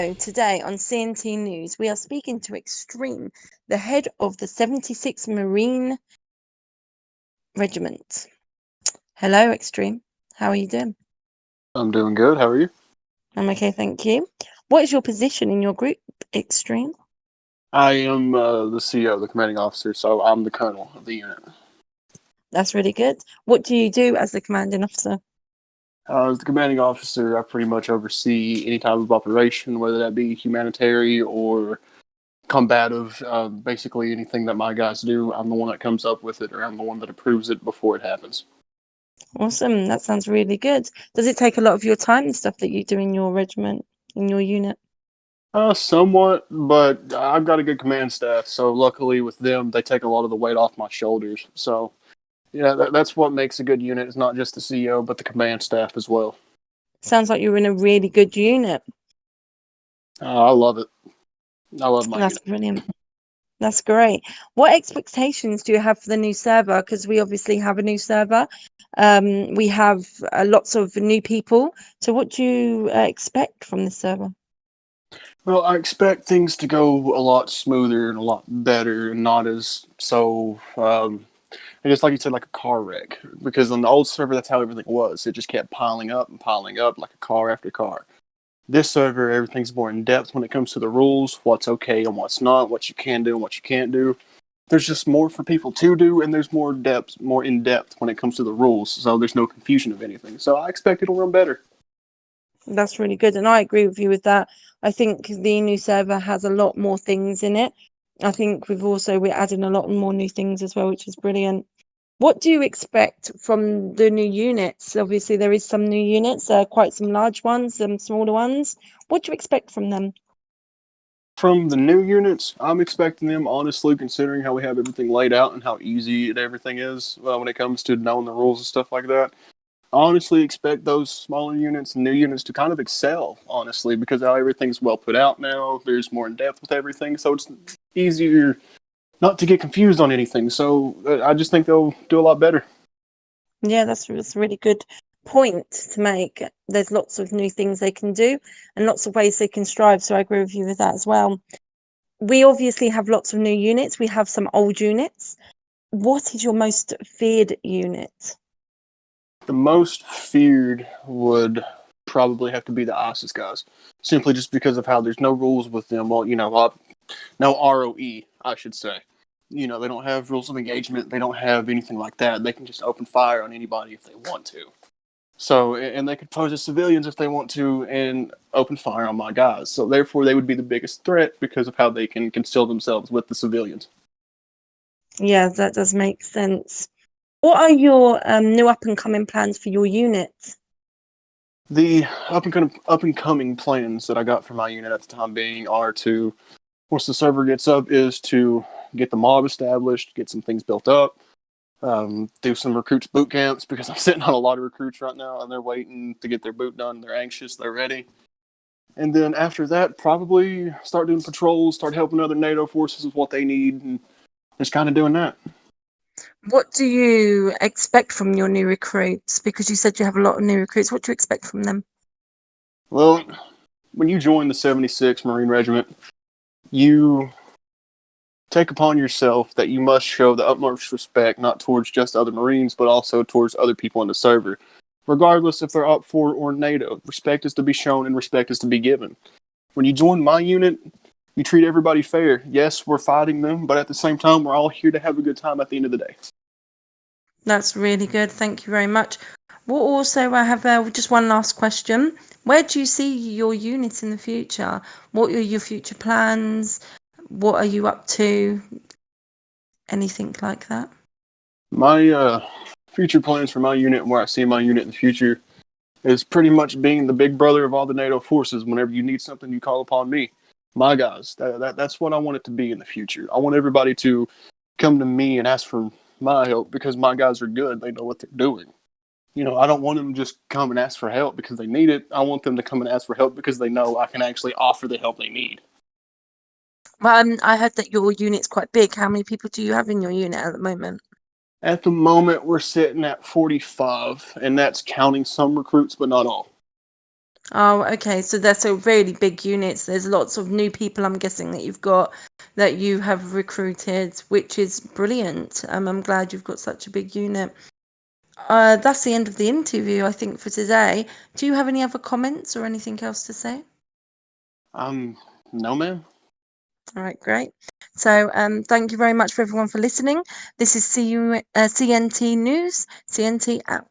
So today on CNT News, we are speaking to Extreme, the head of the 76th Marine Regiment. Hello, Extreme. How are you doing? I'm doing good. How are you? I'm okay, thank you. What is your position in your group, Extreme? I am the CEO, the commanding officer, so I'm the colonel of the unit. That's really good. What do you do as the commanding officer? As the commanding officer, I pretty much oversee any type of operation, whether that be humanitarian or combative. Basically, anything that my guys do, I'm the one that comes up with it, or I'm the one that approves it before it happens. Awesome. That sounds really good. Does it take a lot of your time, the stuff that you do in your regiment, in your unit? Somewhat, but I've got a good command staff, so luckily with them, they take a lot of the weight off my shoulders. So, yeah, that's what makes a good unit. It's not just the CEO, but the command staff as well. Sounds like you're in a really good unit. I love it. I love my That's unit. brilliant. That's great. What expectations do you have for the new server? Because we obviously have a new server. We have lots of new people. So what do you expect from the server? Well, I expect things to go a lot smoother and a lot better, and not as so. I guess, like you said, like a car wreck. Because on the old server, that's how everything was. It just kept piling up and piling up like a car after car. This server, everything's more in depth when it comes to the rules, what's okay and what's not, what you can do and what you can't do. There's just more for people to do, and there's more depth, more in depth when it comes to the rules. So there's no confusion of anything. So I expect it'll run better. That's really good. And I agree with you with that. I think the new server has a lot more things in it. I think we're adding a lot more new things as well, which is brilliant. What do you expect from the new units? Obviously, there is some new units, quite some large ones, some smaller ones. What do you expect from them? From the new units, I'm expecting them, honestly, considering how we have everything laid out and how easy everything is when it comes to knowing the rules and stuff like that. I honestly expect those smaller units and new units to kind of excel, honestly, because how everything's well put out now. There's more in depth with everything, so it's easier not to get confused on anything. So I just think they'll do a lot better. Yeah, that's a really good point to make. There's lots of new things they can do and lots of ways they can strive. So I agree with you with that as well. We obviously have lots of new units. We have some old units. What is your most feared unit? The most feared would probably have to be the ISIS guys, simply just because of how there's no rules with them. Well, no ROE, I should say. They don't have rules of engagement. They don't have anything like that. They can just open fire on anybody if they want to. So, and they could pose as civilians if they want to and open fire on my guys. So, therefore, they would be the biggest threat because of how they can conceal themselves with the civilians. Yeah, that does make sense. What are your new up and coming plans for your unit? The up and coming plans that I got for my unit at the time being are to, once the server gets up, is to get the mob established, get some things built up, do some recruits boot camps because I'm sitting on a lot of recruits right now and they're waiting to get their boot done. They're anxious, they're ready. And then after that, probably start doing patrols, start helping other NATO forces with what they need, and just kind of doing that. What do you expect from your new recruits? Because you said you have a lot of new recruits. What do you expect from them? Well, when you join the 76th Marine Regiment, you take upon yourself that you must show the utmost respect, not towards just other Marines, but also towards other people in the server. Regardless if they're up for or NATO, respect is to be shown and respect is to be given. When you join my unit, you treat everybody fair. Yes, we're fighting them, but at the same time, we're all here to have a good time at the end of the day. That's really good. Thank you very much. Well, also, I have just one last question. Where do you see your unit in the future? What are your future plans? What are you up to? Anything like that? My future plans for my unit and where I see my unit in the future is pretty much being the big brother of all the NATO forces. Whenever you need something, you call upon me. My guys, that's what I want it to be in the future. I want everybody to come to me and ask for my help because my guys are good. They know what they're doing. I don't want them to just come and ask for help because they need it. I want them to come and ask for help because they know I can actually offer the help they need. Well, I heard that your unit's quite big. How many people do you have in your unit at the moment? At the moment, we're sitting at 45, and that's counting some recruits, but not all. Oh, okay. So they're so really big units. There's lots of new people, I'm guessing, that you've got that you have recruited, which is brilliant. I'm glad you've got such a big unit. That's the end of the interview, I think, for today. Do you have any other comments or anything else to say? No, ma'am. All right, great. So, thank you very much for everyone for listening. This is CNT News. CNT out.